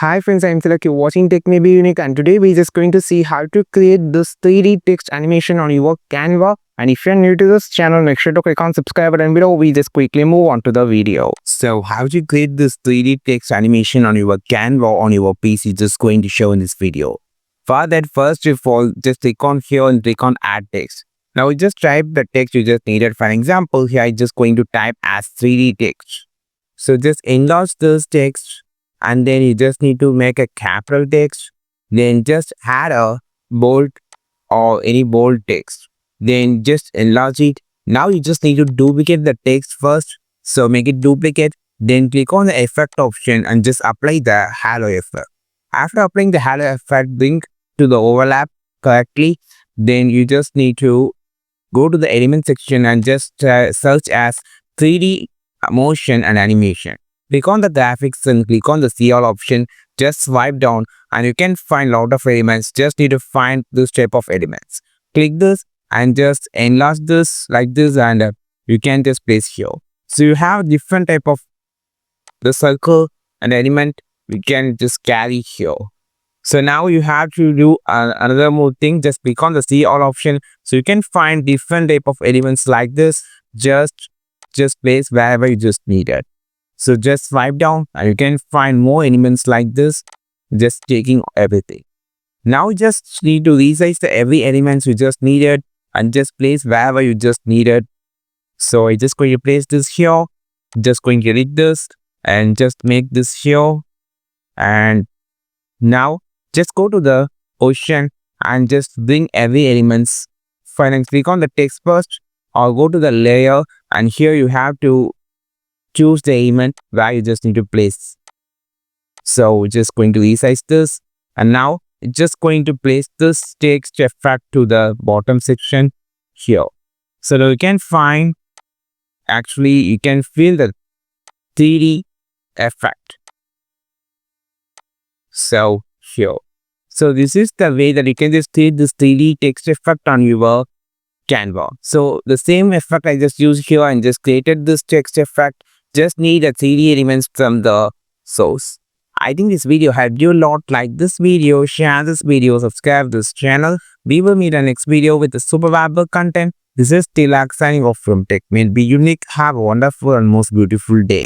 Hi friends, I'm Tilak. You're watching Tech May Be Unique, and today we're just going to see how to create this 3D text animation on your Canva. And if you're new to this channel, make sure to click on subscribe button below. We just quickly move on to the video. So how to create this 3D text animation on your Canva on your PC just going to show in this video. For that, first of all, just click on here and click on add text. Now you just type the text you just needed. For example, here I'm just going to type as 3D text. So just enlarge this text and then you just need to make a capital text. Then just add a bold or any bold text. Then just enlarge it. Now you just need to duplicate the text first. So make it duplicate. Then click on the effect option and just apply the halo effect. After applying the halo effect, bring to the overlap correctly. Then you just need to go to the element section and just search as 3D motion and animation. Click on the graphics and click on the see all option. Just swipe down and you can find a lot of elements. Just need to find this type of elements. Click this and just enlarge this like this, and you can just place here. So you have different type of the circle and element we can just carry here. So now you have to do another more thing. Just click on the see all option. So you can find different type of elements like this. Just place wherever you just need it. So just swipe down and you can find more elements like this. Just taking everything. Now you just need to resize the every element you just needed and just place wherever you just needed. So I'm just going to place this here. Just going to delete this and just make this here. And now just go to the ocean and just bring every elements. Finally, click on the text first or go to the layer, and here you have to choose the element where you just need to place. So we're just going to resize this, and now just going to place this text effect to the bottom section here. So that you can find, actually you can feel the 3D effect. So here. So this is the way that you can just create this 3D text effect on your Canva. So the same effect I just used here and just created this text effect. Just need a 3D elements from the source. I think this video helped you a lot. Like this video, share this video, subscribe this channel. We will meet in the next video with the super valuable content. This is Tilak signing off from Tech May Be Unique. Have a wonderful and most beautiful day.